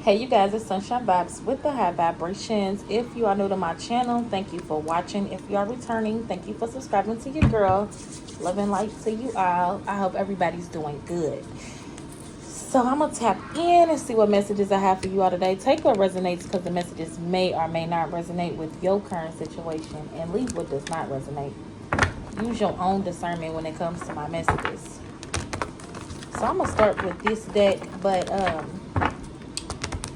Hey you guys, it's Sunshine Vibes with the high vibrations. If you are new to my channel, thank you for watching. If you are returning, thank you for subscribing to your girl. Love and light to you all. I hope everybody's doing good. So I'm gonna tap in and see what messages I have for you all today. Take what resonates, because the messages may or may not resonate with your current situation, and leave what does not resonate. Use your own discernment when it comes to my messages. So I'm gonna start with this deck, but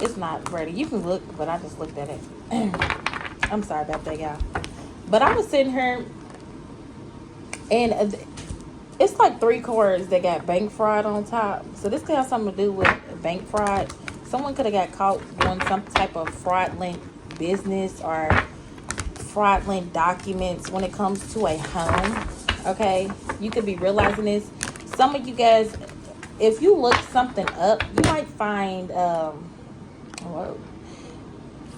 it's not ready. You can look, but I just looked at it. I'm sorry about that, y'all. But I was sitting here, and it's like 3 cards that got bank fraud on top. So this could have something to do with bank fraud. Someone could have got caught doing some type of fraudulent business or fraudulent documents when it comes to a home. Okay, you could be realizing this. Some of you guys, if you look something up, you might find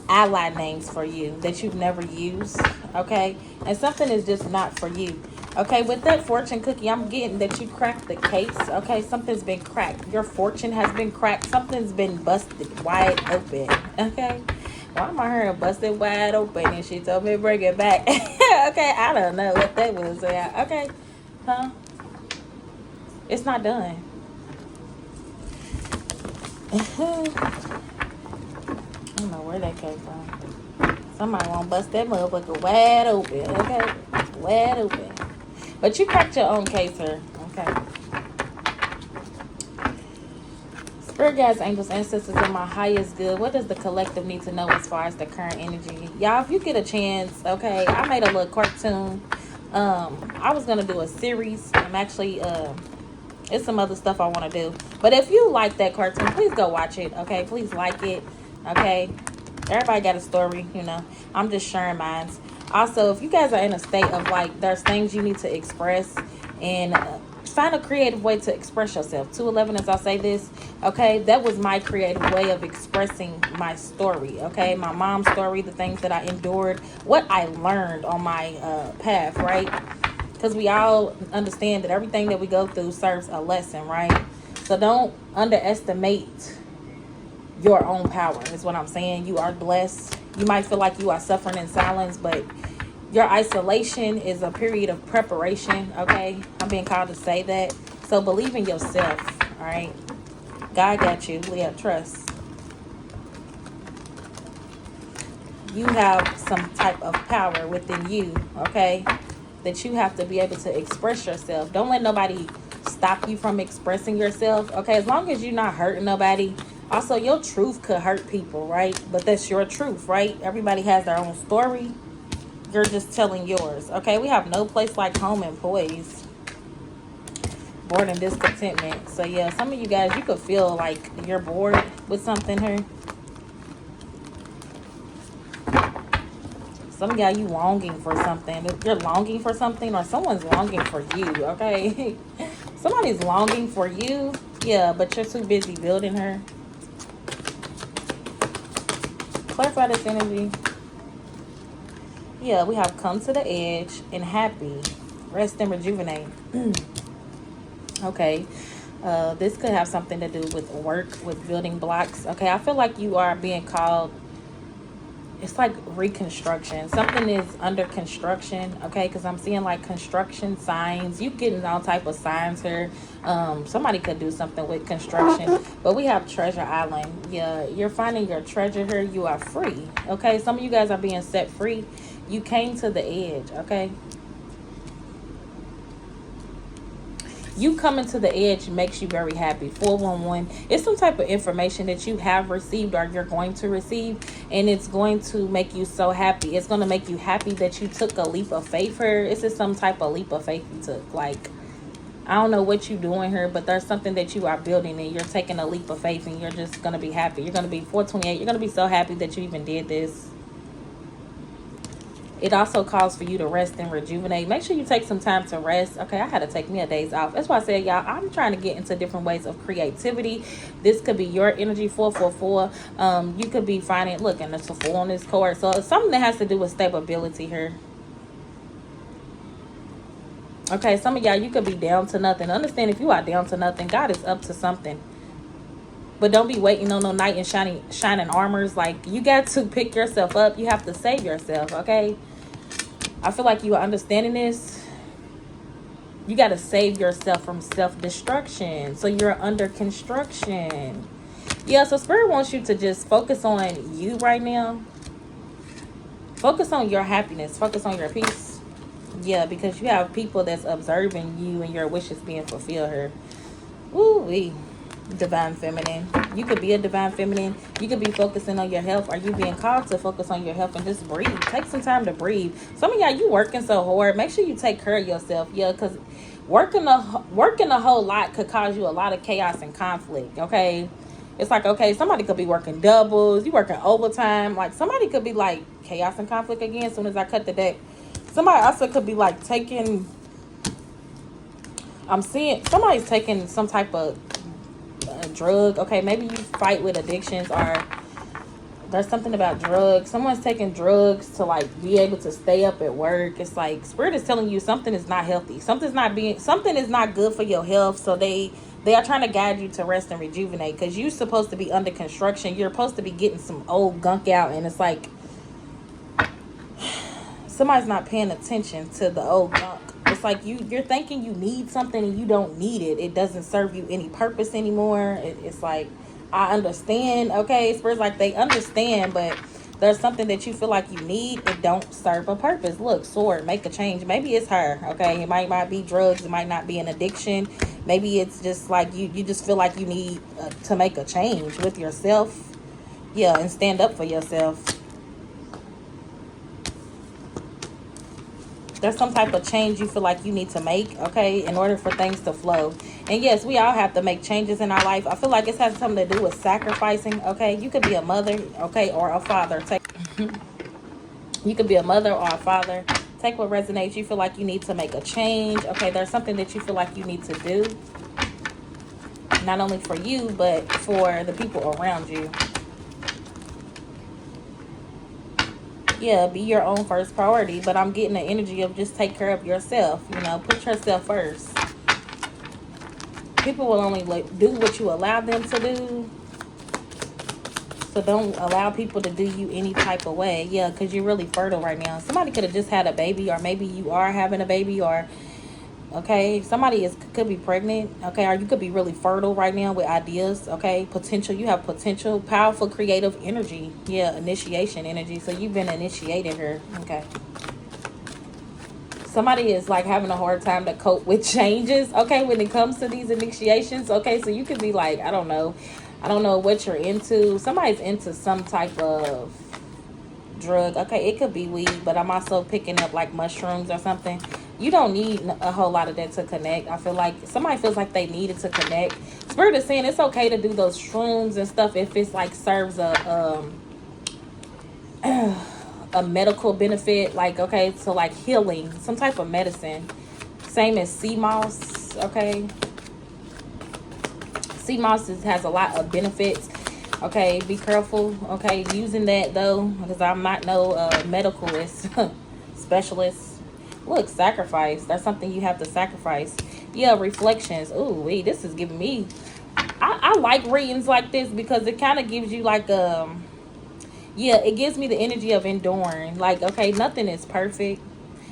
ally names for you that you've never used. Okay, and something is just not for you. Okay, with that fortune cookie, I'm getting that you cracked the case. Okay, something's been cracked. Your fortune has been cracked. Something's been busted wide open. Okay, why am I hearing busted wide open? And she told me to bring it back. Okay, I don't know what that was. Okay, huh? It's not done. I don't know where that came from. Somebody want to bust that motherfucker wide open, okay? Wide open. But you cracked your own case here, okay? Spirit guides, angels, ancestors, and my highest good. What does the collective need to know as far as the current energy? Y'all, if you get a chance, okay, I made a little cartoon. I was going to do a series. I'm actually, it's some other stuff I want to do. But if you like that cartoon, please go watch it, okay? Please like it, okay? Everybody got a story, you know. I'm just sharing mine. Also, if you guys are in a state of like, there's things you need to express, and find a creative way to express yourself. 211, as I say this, okay, that was my creative way of expressing my story, okay? My mom's story, the things that I endured, what I learned on my path, right? Because we all understand that everything that we go through serves a lesson, right? So don't underestimate your own power, is what I'm saying. You are blessed. You might feel like you are suffering in silence, but your isolation is a period of preparation, okay? I'm being called to say that. So believe in yourself, all right? God got you. Leah, trust. You have some type of power within you, okay? That you have to be able to express yourself. Don't let nobody stop you from expressing yourself, okay? As long as you're not hurting nobody. Also, your truth could hurt people, right? But that's your truth, right? Everybody has their own story. You're just telling yours, okay? We have no place like home, employees. Bored and discontentment. So, yeah, some of you guys, you could feel like you're bored with something here. Some of y'all, you longing for something. You're longing for something, or someone's longing for you, okay? Somebody's longing for you, yeah, but you're too busy building her. Clarify this energy. Yeah, we have come to the edge and happy. Rest and rejuvenate. Okay. This could have something to do with work, with building blocks. Okay, I feel like you are being called, it's like reconstruction. Something is under construction, okay? Because I'm seeing like construction signs. You getting all type of signs here. Somebody could do something with construction. But we have Treasure Island. Yeah, you're finding your treasure here. You are free, okay? Some of you guys are being set free. You came to the edge, okay? You coming to the edge makes you very happy. 411. It's some type of information that you have received or you're going to receive, and it's going to make you so happy. It's going to make you happy that you took a leap of faith here. This is some type of leap of faith you took. Like, I don't know what you're doing here, but there's something that you are building, and you're taking a leap of faith, and you're just going to be happy. You're going to be 428. You're going to be so happy that you even did this. It also calls for you to rest and rejuvenate. Make sure you take some time to rest. Okay, I had to take me a days off. That's why I said, y'all, I'm trying to get into different ways of creativity. This could be your energy, 444. You could be finding, look, and it's a 4 on this card. So it's something that has to do with stability here. Okay, some of y'all, you could be down to nothing. Understand, if you are down to nothing, God is up to something. But don't be waiting on no knight in shining armors. Like, you got to pick yourself up. You have to save yourself, okay? I feel like you are understanding this. You got to save yourself from self-destruction. So you're under construction. Yeah, so Spirit wants you to just focus on you right now. Focus on your happiness. Focus on your peace. Yeah, because you have people that's observing you and your wishes being fulfilled here. Woo-wee. Divine feminine. You could be a divine feminine. You could be focusing on your health. Are you being called to focus on your health and just breathe? Take some time to breathe. Some of y'all, you working so hard. Make sure you take care of yourself. Yeah, because working a whole lot could cause you a lot of chaos and conflict. Okay, it's like, okay, somebody could be working doubles. You working overtime. Like, somebody could be like chaos and conflict again. As soon as I cut the deck, somebody also could be like taking. I'm seeing somebody's taking some type of drug. Okay, maybe you fight with addictions, or there's something about drugs. Someone's taking drugs to like be able to stay up at work. It's like Spirit is telling you something is not healthy. Something is not good for your health. So they are trying to guide you to rest and rejuvenate, because you're supposed to be under construction. You're supposed to be getting some old gunk out, and it's like somebody's not paying attention to the old gunk. It's like you're thinking you need something and you don't need it. It doesn't serve you any purpose anymore. It's like, I understand, okay? Spirit's like, they understand, but there's something that you feel like you need. It don't serve a purpose. Look, sword, make a change. Maybe it's her, okay? It might not be drugs. It might not be an addiction. Maybe it's just like you just feel like you need to make a change with yourself. Yeah, and stand up for yourself. There's some type of change you feel like you need to make, okay, in order for things to flow. And yes, we all have to make changes in our life. I feel like it has something to do with sacrificing, okay? You could be a mother, okay, or a father. You could be a mother or a father. Take what resonates. You feel like you need to make a change, okay? There's something that you feel like you need to do, not only for you, but for the people around you. Yeah, be your own first priority. But I'm getting the energy of just take care of yourself. You know, put yourself first. People will only do what you allow them to do. So don't allow people to do you any type of way. Yeah, because you're really fertile right now. Somebody could have just had a baby, or maybe you are having a baby, or okay, somebody could be pregnant, okay, or you could be really fertile right now with ideas, okay, potential. You have potential, powerful, creative energy. Yeah, initiation energy. So you've been initiated here, okay. Somebody is like having a hard time to cope with changes, okay, when it comes to these initiations, okay. So you could be like, I don't know what you're into. Somebody's into some type of drug, okay. It could be weed, but I'm also picking up like mushrooms or something. You don't need a whole lot of that to connect. I feel like somebody feels like they needed to connect. Spirit is saying it's okay to do those shrooms and stuff if it's like serves a medical benefit, like, okay, so like healing, some type of medicine. Same as sea moss, okay. Sea moss has a lot of benefits, okay. Be careful, okay, using that though, because I'm not no medicalist specialist. Look, sacrifice. That's something you have to sacrifice. Yeah, reflections. Ooh, wait, this is giving me, I like readings like this because it kind of gives you like yeah, it gives me the energy of enduring. Like, okay, nothing is perfect,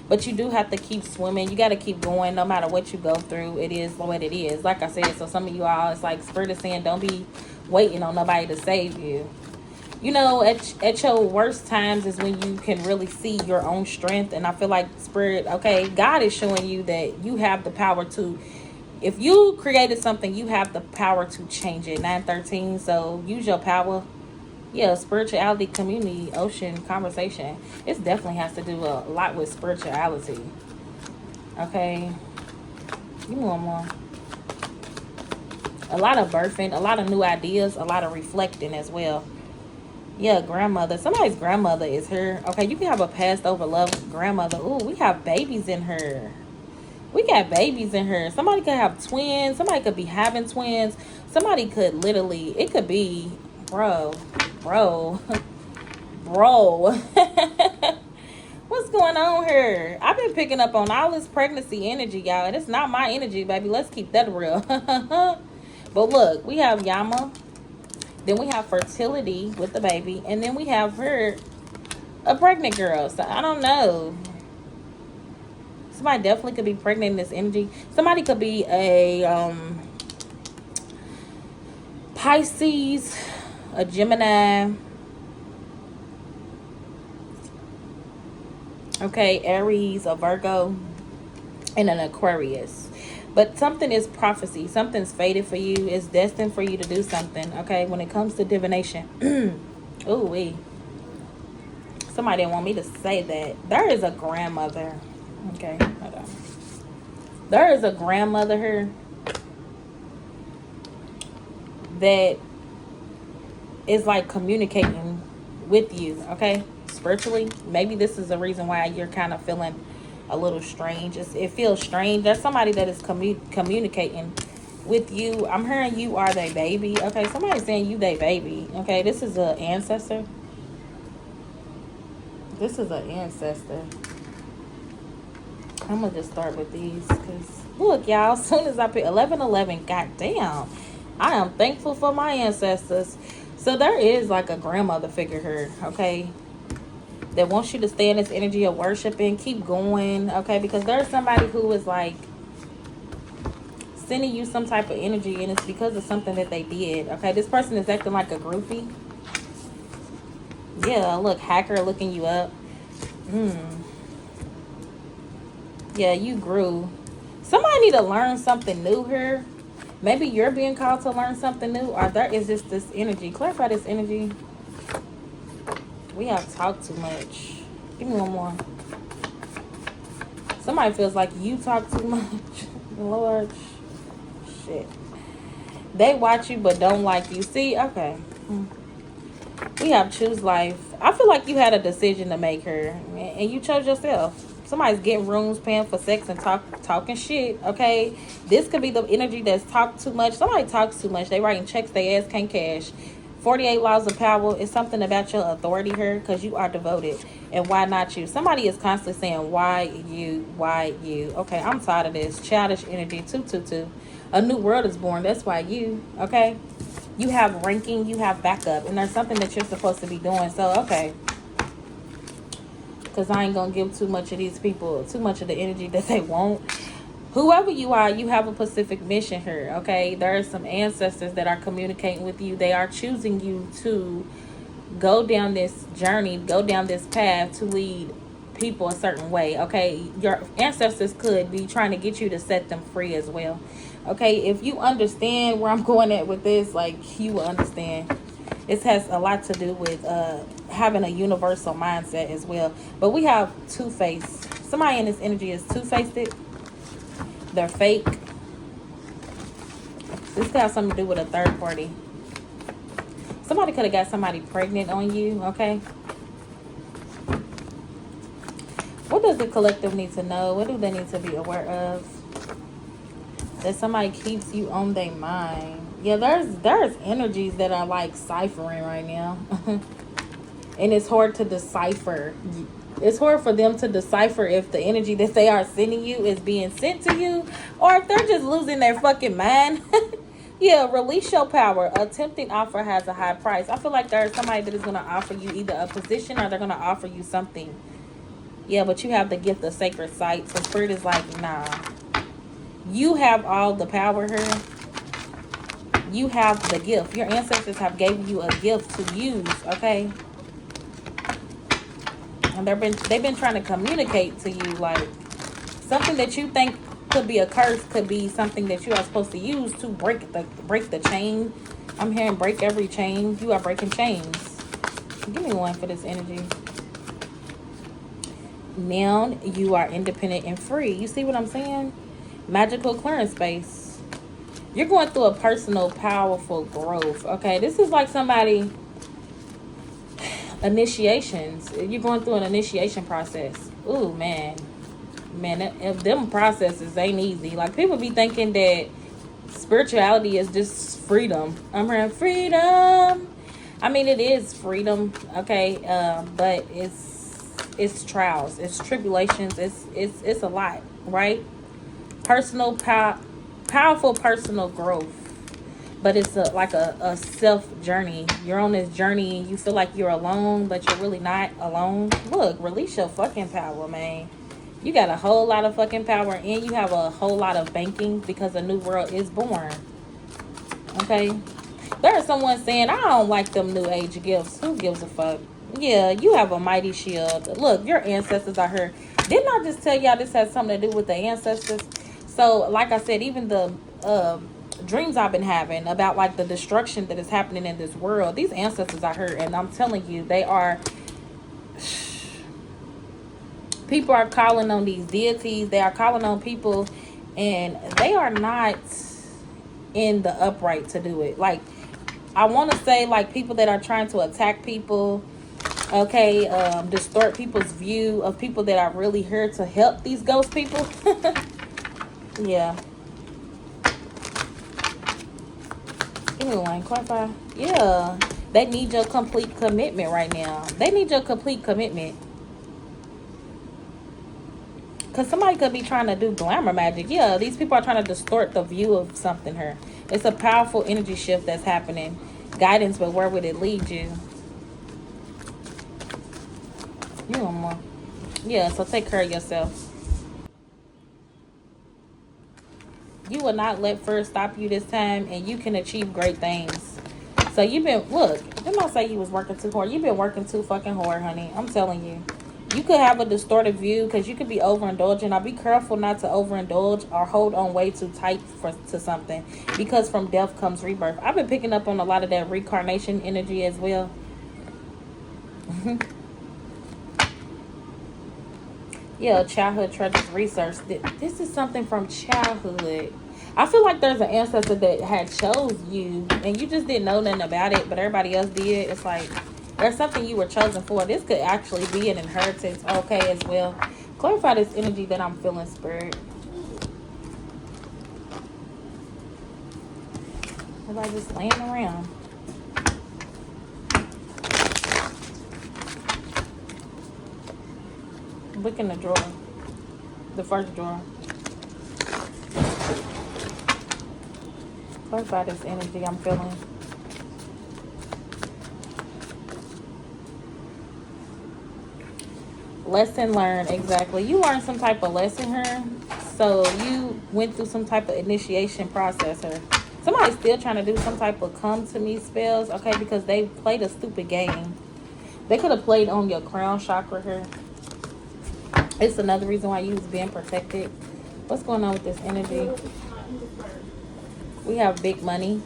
but you do have to keep swimming. You got to keep going no matter what you go through. It is what it is. Like I said, so some of you all, it's like Spirit is saying, don't be waiting on nobody to save you. You know, at your worst times is when you can really see your own strength. And I feel like Spirit, okay, God is showing you that you have the power to, if you created something, you have the power to change it. 913, so use your power. Yeah, spirituality, community, ocean, conversation. It definitely has to do a lot with spirituality. Okay. You want more. A lot of birthing, a lot of new ideas, a lot of reflecting as well. Yeah, grandmother. Somebody's grandmother is here. Okay, you can have a passed over loved grandmother. Ooh, we have babies in her. We got babies in her. Somebody could have twins. Somebody could be having twins. Somebody could literally, it could be, bro. What's going on here? I've been picking up on all this pregnancy energy, y'all. And it's not my energy, baby. Let's keep that real. But look, we have Yama. Then we have fertility with the baby. And then we have her, a pregnant girl. So I don't know. Somebody definitely could be pregnant in this energy. Somebody could be a Pisces, a Gemini. Okay, Aries, a Virgo, and an Aquarius. But something is prophecy. Something's fated for you. It's destined for you to do something. Okay, when it comes to divination. Ooh wee. Somebody didn't want me to say that. There is a grandmother. Okay, hold on. There is a grandmother here that is like communicating with you, okay, spiritually. Maybe this is the reason why you're kind of feeling a little strange. It feels strange. There's somebody that is communicating with you. I'm hearing you are their baby. Okay, somebody's saying you their baby. Okay, this is an ancestor. This is an ancestor. I'm gonna just start with these because look, y'all, as soon as I pick 1111, goddamn, I am thankful for my ancestors. So there is like a grandmother figure here, okay, that wants you to stay in this energy of worshiping, keep going, okay, because there's somebody who is like sending you some type of energy, and it's because of something that they did, okay. This person is acting like a groupie. Yeah, look, hacker looking you up. Yeah, you grew. Somebody need to learn something new here. Maybe you're being called to learn something new, or there is just this energy. Clarify this energy. We have talked too much. Give me one more. Somebody feels like you talk too much. Lord, shit. They watch you but don't like you. See, okay. We have choose life. I feel like you had a decision to make here, and you chose yourself. Somebody's getting rooms, paying for sex, and talking shit, okay? This could be the energy that's talked too much. Somebody talks too much. They writing checks they ass can't cash. 48 laws of power is something about your authority here because you are devoted. And why not you? Somebody is constantly saying, why you, why you? Okay, I'm tired of this. Childish energy, 222. A new world is born. That's why you, okay? You have ranking, you have backup, and there's something that you're supposed to be doing. So, okay. Because I ain't going to give too much of these people, too much of the energy that they want. Whoever you are, you have a specific mission here, okay? There are some ancestors that are communicating with you. They are choosing you to go down this journey, go down this path to lead people a certain way, okay? Your ancestors could be trying to get you to set them free as well, okay? If you understand where I'm going at with this, like, you will understand. This has a lot to do with having a universal mindset as well. But we have two-faced. Somebody in this energy is two-faced. They're fake. This could have something to do with a third party. Somebody could have got somebody pregnant on you, okay? What does the collective need to know? What do they need to be aware of? That somebody keeps you on their mind. Yeah, there's energies that are like ciphering right now. And it's hard to decipher. It's hard for them to decipher if the energy that they are sending you is being sent to you, or if they're just losing their fucking mind. Yeah, release your power. A tempting offer has a high price. I feel like there's somebody that is going to offer you either a position or they're going to offer you something. Yeah, but you have the gift of sacred sight. So spirit is like, nah. You have all the power here. You have the gift. Your ancestors have gave you a gift to use, okay? And they've been trying to communicate to you, like, something that you think could be a curse could be something that you are supposed to use to break the chain. I'm hearing break every chain. You are breaking chains. Give me one for this energy. Now you are independent and free. You see what I'm saying? Magical clearance space. You're going through a personal, powerful growth. Okay, this is like somebody. Initiations. You're going through an initiation process. Ooh, man, if them processes ain't easy. Like, people be thinking that spirituality is just freedom. I'm hearing freedom. I mean, it is freedom, okay, but it's trials, it's tribulations, it's a lot, right? Powerful personal growth. but it's like a self journey. You're on this journey and you feel like you're alone, but you're really not alone. Look, release your fucking power, man. You got a whole lot of fucking power, and you have a whole lot of banking because a new world is born. Okay? There's someone saying, I don't like them new age gifts. Who gives a fuck? Yeah, you have a mighty shield. Look, your ancestors are here. Didn't I just tell y'all this has something to do with the ancestors? So, like I said, even the dreams I've been having about like the destruction that is happening in this world, these ancestors are here, and I'm telling you, they are. People are calling on these deities. They are calling on people, and they are not in the upright to do it. Like, I want to say, like, people that are trying to attack people, okay, distort people's view of people that are really here to help these ghost people. Yeah. Anyway, clarify. Yeah. They need your complete commitment right now. They need your complete commitment. Because somebody could be trying to do glamour magic. Yeah, these people are trying to distort the view of something here. It's a powerful energy shift that's happening. Guidance, but where would it lead you? You want more. Yeah, so take care of yourself. You will not let fear stop you this time, and you can achieve great things. So you've been, look, didn't I say you was working too hard? You've been working too fucking hard, honey. I'm telling you. You could have a distorted view because you could be overindulging. Now, be careful not to overindulge or hold on way too tight to something, because from death comes rebirth. I've been picking up on a lot of that reincarnation energy as well. Yeah, childhood treasures research. This is something from childhood. I feel like there's an ancestor that had chose you and you just didn't know nothing about it, but everybody else did. It's like there's something you were chosen for. This could actually be an inheritance, okay, as well. Clarify this energy that I'm feeling, Spirit. Everybody just laying around. Look in the drawer. The first drawer. Clarify this energy I'm feeling. Lesson learned, exactly. You learned some type of lesson here. So you went through some type of initiation process here. Somebody's still trying to do some type of come to me spells, okay, because they played a stupid game. They could have played on your crown chakra here. It's another reason why you was being protected. What's going on with this energy? We have big money.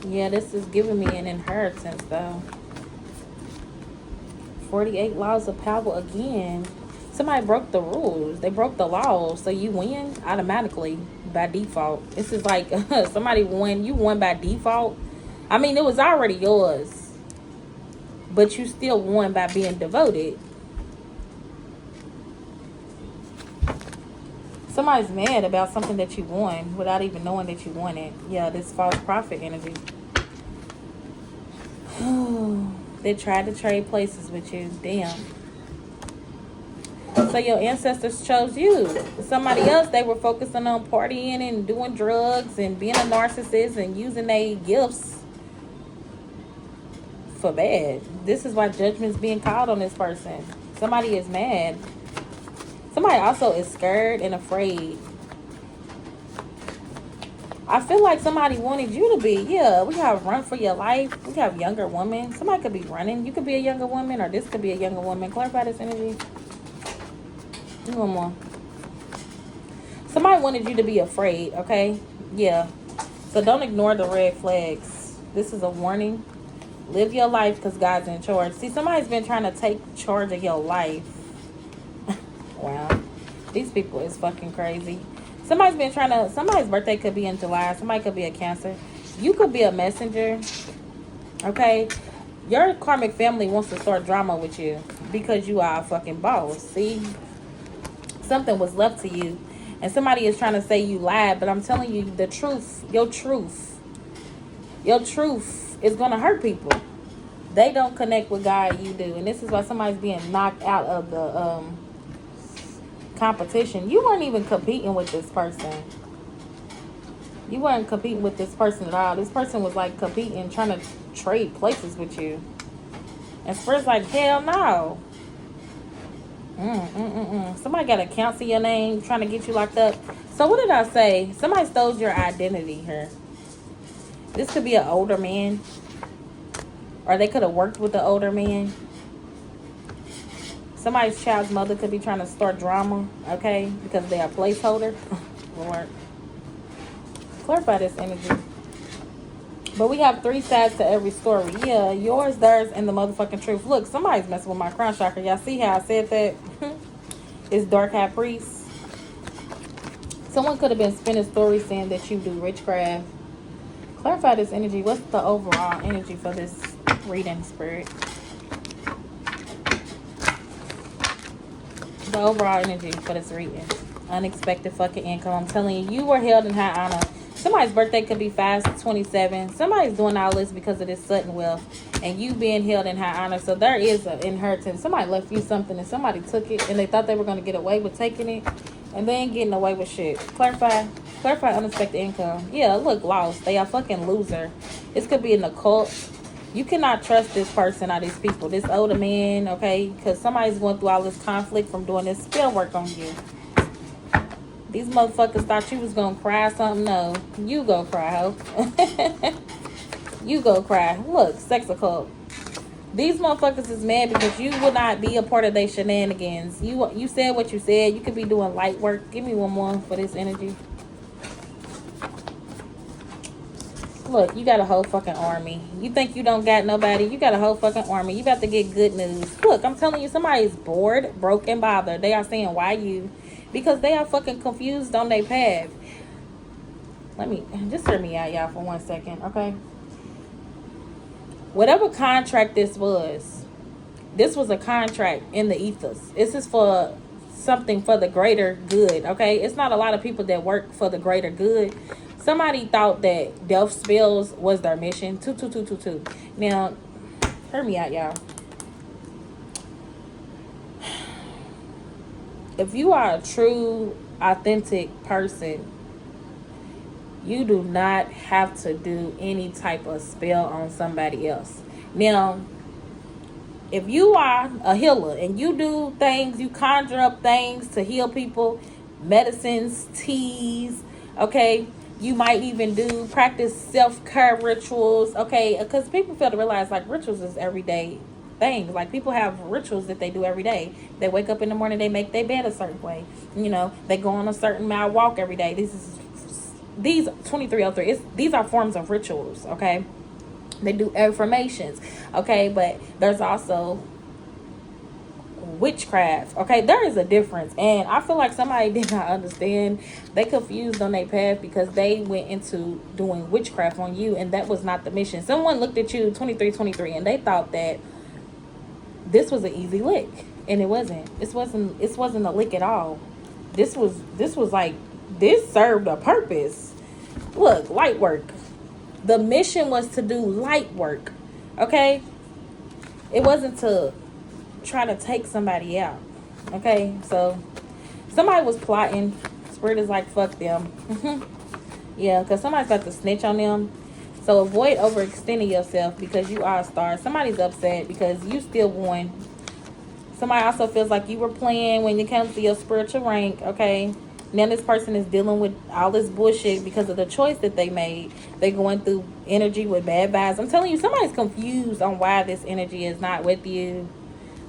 Yeah, this is giving me an inheritance, though. 48 laws of power again. Somebody broke the rules. They broke the laws. So you win automatically by default. This is like somebody won. You won by default. I mean, it was already yours. But you still won by being devoted. Somebody's mad about something that you won without even knowing that you won it. Yeah, this false prophet energy. They tried to trade places with you. Damn. So your ancestors chose you. Somebody else, they were focusing on partying and doing drugs and being a narcissist and using their gifts for bad. This is why judgment's being called on this person. Somebody is mad. Somebody also is scared and afraid. I feel like somebody wanted you to be. Yeah, we have run for your life. We have younger women. Somebody could be running. You could be a younger woman, or this could be a younger woman. Clarify this energy. One more. Somebody wanted you to be afraid, okay? Yeah. So don't ignore the red flags. This is a warning. Live your life because God's in charge. See, somebody's been trying to take charge of your life. Wow. These people is fucking crazy. Somebody's been trying to... Somebody's birthday could be in July. Somebody could be a Cancer. You could be a messenger. Okay? Your karmic family wants to start drama with you because you are a fucking boss. See? Something was left to you. And somebody is trying to say you lied. But I'm telling you the truth. Your truth. Your truth is going to hurt people. They don't connect with God. You do. And this is why somebody's being knocked out of the... competition. You weren't even competing with this person. You weren't competing with this person at all. This person was like competing, trying to trade places with you. And Spirit's like, hell no. Somebody got accounts in your name trying to get you locked up. So what did I say? Somebody stole your identity here. This could be an older man. Or they could have worked with the older man. Somebody's child's mother could be trying to start drama, okay? Because they're a placeholder. Lord. Clarify this energy. But we have 3 sides to every story. Yeah, yours, theirs, and the motherfucking truth. Look, somebody's messing with my crown chakra. Y'all see how I said that? It's Dark Hat Priest. Someone could have been spinning stories saying that you do witchcraft. Clarify this energy. What's the overall energy for this reading, Spirit? The overall energy for this reading. Unexpected fucking income. I'm telling you, you were held in high honor. Somebody's birthday could be 5/27. Somebody's doing all this because of this sudden wealth. And you being held in high honor. So there is an inheritance. Somebody left you something and somebody took it. And they thought they were going to get away with taking it. And they ain't getting away with shit. Clarify unexpected income. Yeah, look, lost. They are fucking loser. This could be an occult. You cannot trust this person or these people. This older man, okay? Because somebody's going through all this conflict from doing this spell work on you. These motherfuckers thought you was going to cry something. No, you go cry, ho. You go cry. Look, sex occult. These motherfuckers is mad because you will not be a part of their shenanigans. You said what you said. You could be doing light work. Give me one more for this energy. Look, you got a whole fucking army. You think you don't got nobody? You got a whole fucking army. You about to get good news. Look, I'm telling you, somebody's bored, broke, and bothered. They are saying, why you? Because they are fucking confused on their path. Let me, just hear me out, y'all, for 1 second, okay? Whatever contract this was a contract in the ethers. This is for something for the greater good, okay? It's not a lot of people that work for the greater good. Somebody thought that death spells was their mission. 22222. Now, hear me out, y'all. If you are a true, authentic person, you do not have to do any type of spell on somebody else. Now, if you are a healer and you do things, you conjure up things to heal people, medicines, teas, okay? You might even practice self-care rituals, okay? Because people fail to realize, like, rituals is everyday things. Like, people have rituals that they do every day. They wake up in the morning, they make their bed a certain way. You know, they go on a certain mile walk every day. These 2303, these are forms of rituals, okay? They do affirmations, okay? But there's also witchcraft, okay? There is a difference, and I feel like somebody did not understand. They confused on their path because they went into doing witchcraft on you, and that was not the mission. Someone looked at you 2323 and they thought that this was an easy lick, and it wasn't. This wasn't a lick at all. This was like, this served a purpose. Look, light work. The mission was to do light work, okay? It wasn't to try to take somebody out, okay? So somebody was plotting. Spirit is like, fuck them. Yeah, because somebody's got to snitch on them. So avoid overextending yourself because you are a star. Somebody's upset because you still won. Somebody also feels like you were playing when it comes to your spiritual rank, okay? Now this person is dealing with all this bullshit because of the choice that they made. They're going through energy with bad vibes. I'm telling you, somebody's confused on why this energy is not with you.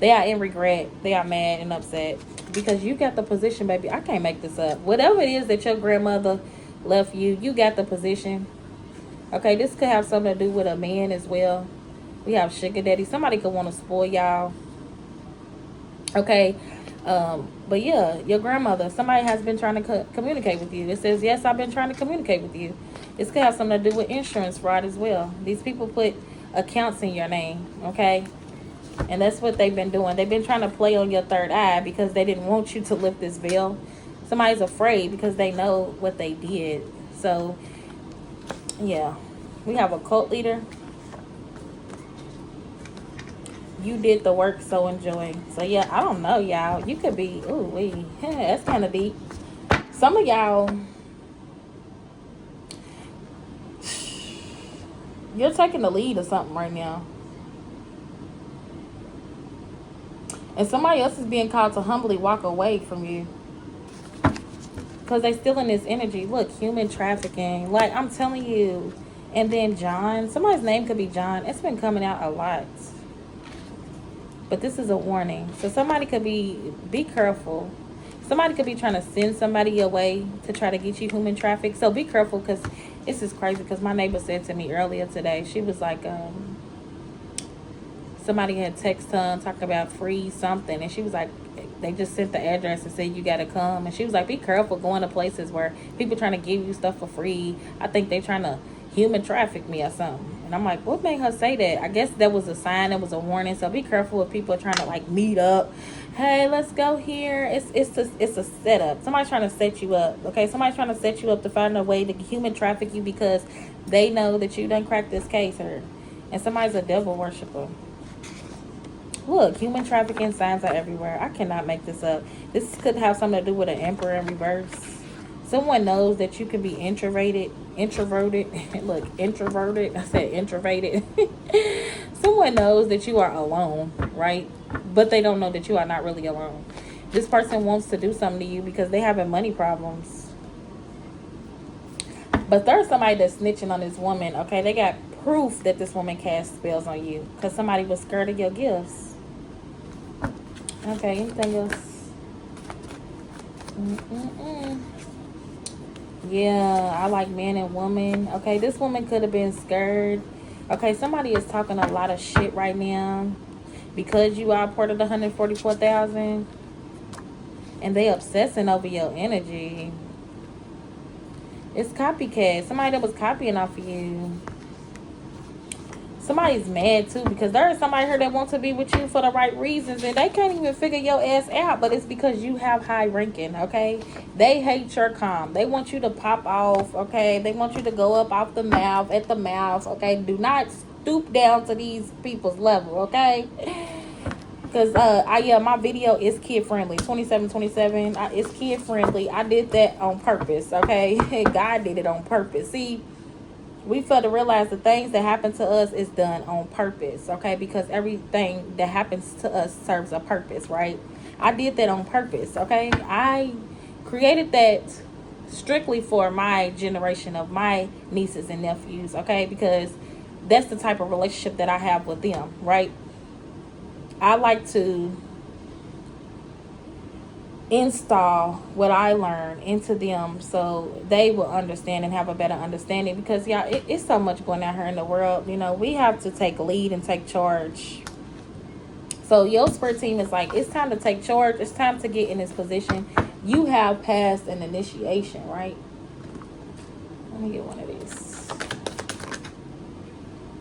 They are in regret. They are mad and upset because you got the position, baby. I can't make this up. Whatever it is that your grandmother left you, you got the position. Okay, this could have something to do with a man as well. We have sugar daddy. Somebody could want to spoil y'all. Okay. But yeah, your grandmother, somebody has been trying to communicate with you. It says, yes, I've been trying to communicate with you. This could have something to do with insurance fraud as well. These people put accounts in your name, okay? And that's what they've been doing. They've been trying to play on your third eye because they didn't want you to lift this veil. Somebody's afraid because they know what they did. So, yeah. We have a cult leader. You did the work, so enjoy. So yeah, I don't know, y'all. You could be, that's kind of deep. Some of y'all, You're taking the lead or something right now. And somebody else is being called to humbly walk away from you. Because they still in this energy. Look, human trafficking. Like, I'm telling you. And then John. Somebody's name could be John. It's been coming out a lot. But this is a warning. So somebody could be careful. Somebody could be trying to send somebody your way to try to get you human trafficked. So be careful, because this is crazy. Because my neighbor said to me earlier today, she was like, somebody had text her talking about free something, and she was like, they just sent the address and said you gotta come, and she was like, be careful going to places where people trying to give you stuff for free. I think they trying to human traffic me or something. And I'm like, what made her say that? I guess that was a sign, that was a warning. So be careful if people are trying to like meet up. Hey, let's go here. It's a setup. Somebody's trying to set you up. Okay, somebody's trying to set you up to find a way to human traffic you, because they know that you done cracked this case here. And somebody's a devil worshiper. Look, human trafficking signs are everywhere. I cannot make this up. This could have something to do with an emperor in reverse. Someone knows that you can be introverted. Look, introverted. I said introverted. Someone knows that you are alone, right? But they don't know that you are not really alone. This person wants to do something to you because they having money problems. But there's somebody that's snitching on this woman. Okay, they got proof that this woman cast spells on you because somebody was scared of your gifts. Okay, anything else? Yeah, I like man and woman. Okay, this woman could have been scared. Okay, somebody is talking a lot of shit right now because you are part of the 144,000, and they obsessing over your energy. It's copycat. Somebody that was copying off of you. Somebody's mad too because there is somebody here that wants to be with you for the right reasons, and they can't even figure your ass out, but it's because you have high ranking. Okay, they hate your calm. They want you to pop off. Okay, they want you to go up off the mouth at the mouth. Okay, do not stoop down to these people's level. Okay, because my video is kid friendly. 2727. It's kid friendly. I did that on purpose. Okay, God did it on purpose. See, we fail to realize the things that happen to us is done on purpose, okay? Because everything that happens to us serves a purpose, right? I did that on purpose, okay? I created that strictly for my generation of my nieces and nephews, okay? Because that's the type of relationship that I have with them, right? I like to install what I learned into them so they will understand and have a better understanding, because y'all, it's so much going on here in the world. You know, we have to take lead and take charge. So your spirit team is like, it's time to take charge. It's time to get in this position. You have passed an initiation, right? Let me get one of these.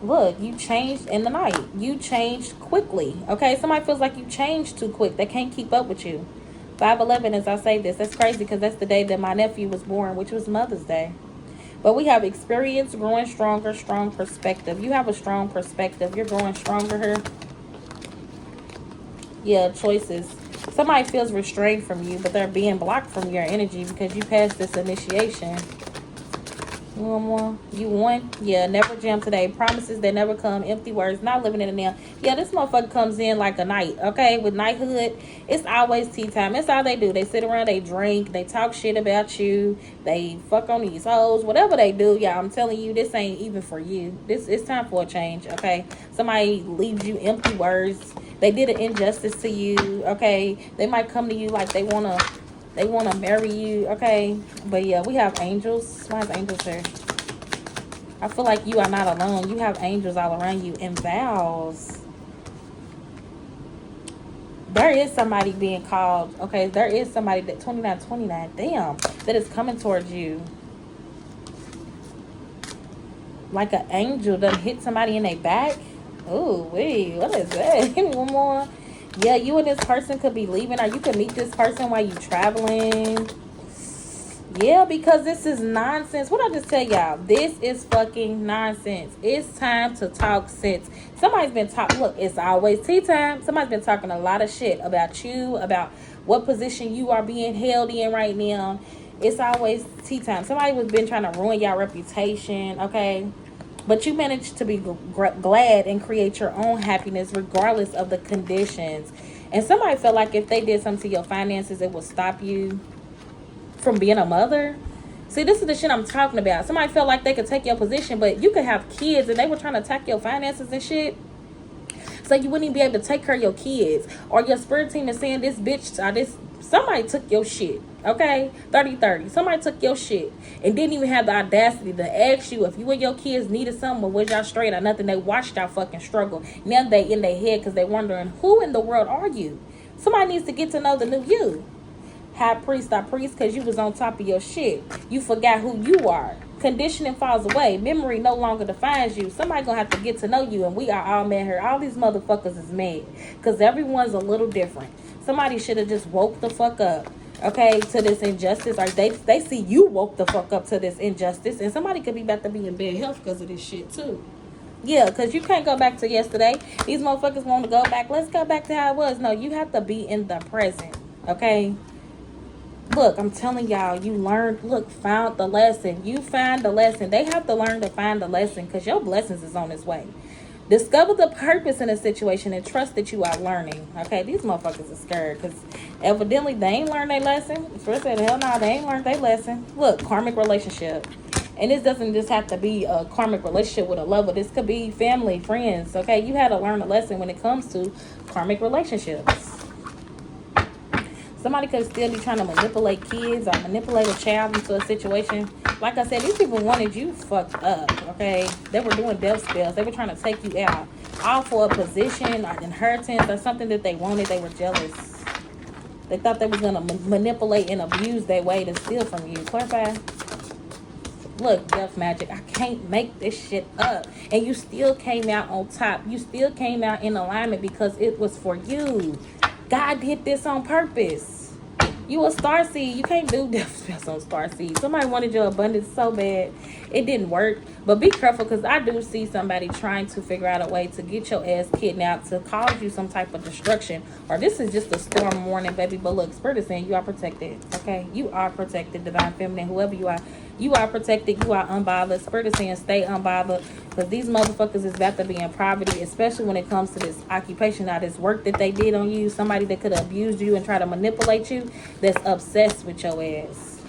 Look, you changed in the night. You changed quickly, okay? Somebody feels like you changed too quick. They can't keep up with you. 5/11, as I say this, that's crazy because that's the day that my nephew was born, which was Mother's Day. But we have experience, growing stronger, strong perspective. You have a strong perspective. You're growing stronger here. Yeah, choices. Somebody feels restrained from you, but they're being blocked from your energy because you passed this initiation. One more. You won. Yeah, never jam today. Promises that never come. Empty words. Not living in the now. Yeah, this motherfucker comes in like a night. Okay, with knighthood, it's always tea time. That's all they do. They sit around, they drink, they talk shit about you, they fuck on these hoes. Whatever they do, y'all, I'm telling you, this ain't even for you. It's time for a change. Okay, somebody leaves you empty words. They did an injustice to you. Okay, they might come to you like they wanna marry you, okay? But yeah, we have angels. Why is angels here? I feel like you are not alone. You have angels all around you. And vows. There is somebody being called. Okay, there is somebody that 2929. Damn, that is coming towards you. Like an angel done hit somebody in their back. Oh, wait, what is that? Give me one more. Yeah, you and this person could be leaving, or you could meet this person while you traveling. Yeah, because this is nonsense. What I just tell y'all? This is fucking nonsense. It's time to talk sense. Somebody's been talking. Look, it's always tea time. Somebody's been talking a lot of shit about you, about what position you are being held in right now. It's always tea time. Somebody was been trying to ruin y'all reputation, okay? But you managed to be glad and create your own happiness regardless of the conditions. And somebody felt like if they did something to your finances, it would stop you from being a mother. See, this is the shit I'm talking about. Somebody felt like they could take your position, but you could have kids and they were trying to attack your finances and shit. So you wouldn't even be able to take care of your kids. Or your spirit team is saying this bitch, somebody took your shit. Okay? 30-30. Somebody took your shit and didn't even have the audacity to ask you if you and your kids needed something or was y'all straight or nothing. They watched y'all fucking struggle. Now they in their head because they wondering, who in the world are you? Somebody needs to get to know the new you. High priest, because you was on top of your shit. You forgot who you are. Conditioning falls away. Memory no longer defines you. Somebody gonna have to get to know you, and we are all mad here. All these motherfuckers is mad because everyone's a little different. Somebody should have just woke the fuck up, okay, to this injustice, or they see you woke the fuck up to this injustice, and somebody could be about to be in bad health because of this shit too. Yeah, because you can't go back to yesterday. These motherfuckers want to go back. Let's go back to how it was. No, you have to be in the present, okay? Look, I'm telling y'all, you learned, found the lesson. You find the lesson. They have to learn to find the lesson because your blessings is on its way. Discover the purpose in a situation and trust that you are learning. Okay, these motherfuckers are scared because evidently they ain't learned their lesson. First said, hell no, they ain't learned their lesson. Look, karmic relationship. And this doesn't just have to be a karmic relationship with a lover. This could be family, friends. Okay, you had to learn a lesson when it comes to karmic relationships. Somebody could still be trying to manipulate kids or manipulate a child into a situation. Like I said, these people wanted you fucked up, okay? They were doing death spells. They were trying to take you out. All for a position or inheritance or something that they wanted. They were jealous. They thought they was going to manipulate and abuse their way to steal from you. Clarify. Look, death magic. I can't make this shit up. And you still came out on top. You still came out in alignment because it was for you. God did this on purpose. You a starseed. You can't do death spells on starseed. Somebody wanted your abundance so bad. It didn't work. But be careful because I do see somebody trying to figure out a way to get your ass kidnapped to cause you some type of destruction. Or this is just a storm warning, baby. But look, Spirit is saying you are protected. Okay? You are protected, Divine Feminine. Whoever you are. You are protected. You are unbothered. Spirit is saying stay unbothered. Because these motherfuckers is about to be in poverty. Especially when it comes to this occupation. Now this work that they did on you. Somebody that could have abused you and try to manipulate you. That's obsessed with your ass.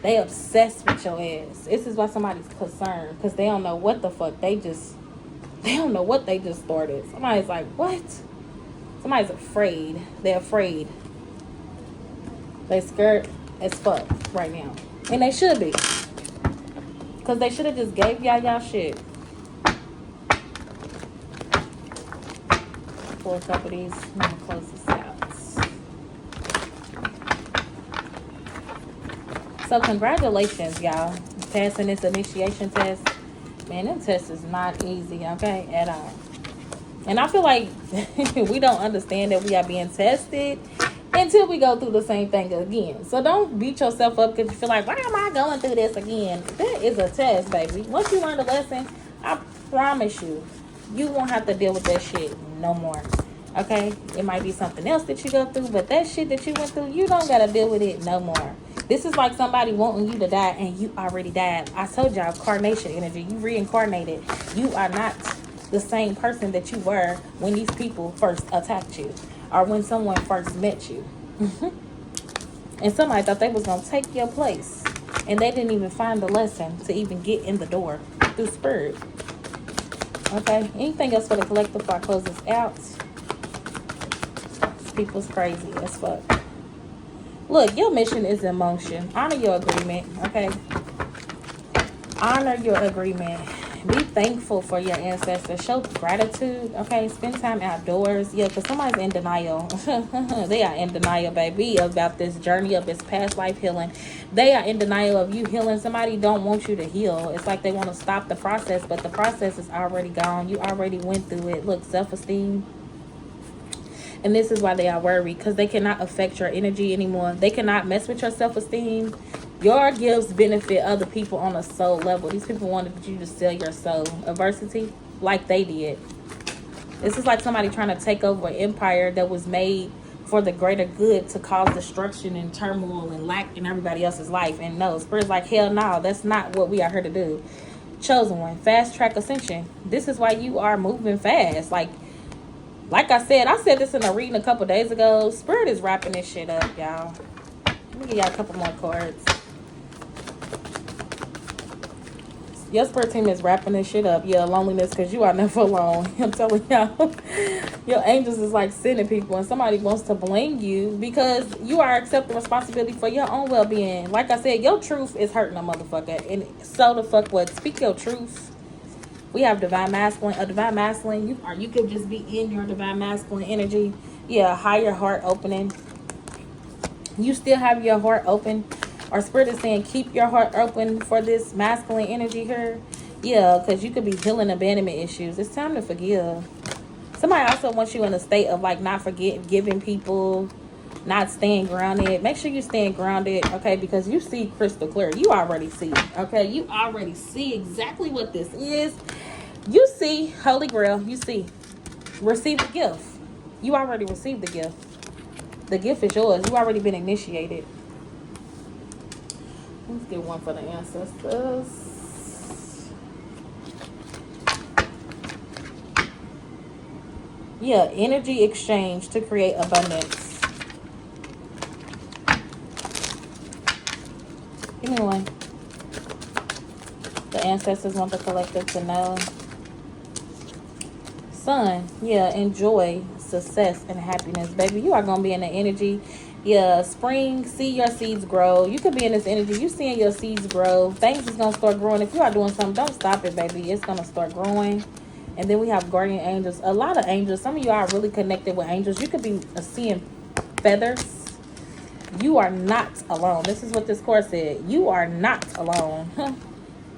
They obsessed with your ass. This is why somebody's concerned. Because they don't know what the fuck. They don't know what they just started. Somebody's like, what? Somebody's afraid. They're afraid. They scared as fuck right now. And they should be. Because they should have just gave y'all shit. For a couple of these. I'm going to close this out. So congratulations, y'all. Passing this initiation test. Man, this test is not easy, okay? At all. And I feel like we don't understand that we are being tested until we go through the same thing again. So don't beat yourself up because you feel like, why am I going through this again? That is a test, baby. Once you learn the lesson, I promise you, you won't have to deal with that shit no more. Okay? It might be something else that you go through, but that shit that you went through, you don't got to deal with it no more. This is like somebody wanting you to die and you already died. I told y'all, carnation energy. You reincarnated. You are not the same person that you were when these people first attacked you or when someone first met you. And somebody thought they was going to take your place. And they didn't even find the lesson to even get in the door through spirit. Okay? Anything else for the collective before I close this out? People's crazy as fuck. Look, your mission is in motion. Honor your agreement, okay? Honor your agreement. Be thankful for your ancestors. Show gratitude, okay? Spend time outdoors. Yeah, because somebody's in denial. They are in denial, baby, about this journey of this past life healing. They are in denial of you healing. Somebody don't want you to heal. It's like they want to stop the process, but the process is already gone. You already went through it. Look, self-esteem. And this is why they are worried, because they cannot affect your energy anymore. They cannot mess with your self-esteem. Your gifts benefit other people on a soul level. These people wanted you to sell your soul. Adversity, like they did. This is like somebody trying to take over an empire that was made for the greater good to cause destruction and turmoil and lack in everybody else's life. And no, Spirit's like, hell no, that's not what we are here to do. Chosen one, fast track ascension. This is why you are moving fast. Like I said this in a reading a couple days ago. Spirit is wrapping this shit up, y'all. Let me give y'all a couple more cards. Your spirit team is wrapping this shit up. Yeah, loneliness, because you are never alone. I'm telling y'all. Your angels is like sending people, and somebody wants to blame you because you are accepting responsibility for your own well-being. Like I said, your truth is hurting a motherfucker. And so the fuck what? Speak your truth. We have divine masculine. A divine masculine, you could just be in your divine masculine energy. Yeah, higher heart opening. You still have your heart open. Our spirit is saying keep your heart open for this masculine energy here. Yeah, because you could be healing abandonment issues. It's time to forgive. Somebody also wants you in a state of like not forgiving people, not staying grounded. Make sure you staying grounded, okay? Because you see crystal clear. You already see, okay? You already see exactly what this is. You see Holy Grail. You see. Receive the gift. You already received the gift. The gift is yours. You already been initiated. Let's get one for the ancestors. Yeah, energy exchange to create abundance. Give me one. The ancestors want the collective to know. Sun, yeah, enjoy, success, and happiness. Baby, you are going to be in the energy. Yeah, spring, see your seeds grow. You could be in this energy. You seeing your seeds grow. Things is going to start growing. If you are doing something, don't stop it, baby. It's going to start growing. And then we have guardian angels. A lot of angels. Some of you are really connected with angels. You could be seeing feathers. You are not alone. This is what this course said. You are not alone.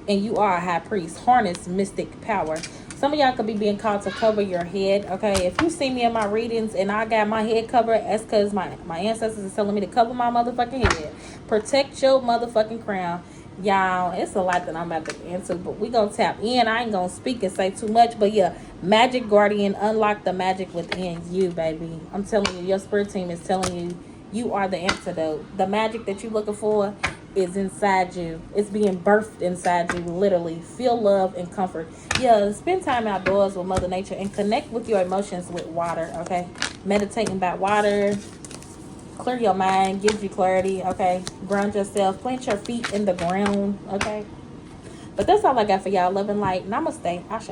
And you are a high priest. Harness mystic power. Some of y'all could be being called to cover your head, okay? If you see me in my readings and I got my head covered, that's because my ancestors is telling me to cover my motherfucking head. Protect your motherfucking crown. Y'all, it's a lot that I'm about to get into, but we gonna tap in. I ain't gonna speak and say too much, but yeah, Magic Guardian, unlock the magic within you, baby. I'm telling you, your spirit team is telling you, you are the antidote. The magic that you're looking for is inside you. It's being birthed inside you, literally. Feel love and comfort. Yeah, spend time outdoors with Mother Nature and connect with your emotions with water, okay? Meditating about water. Clear your mind, gives you clarity, okay? Ground yourself. Plant your feet in the ground, okay? But that's all I got for y'all. Love and light. Namaste. Ashe.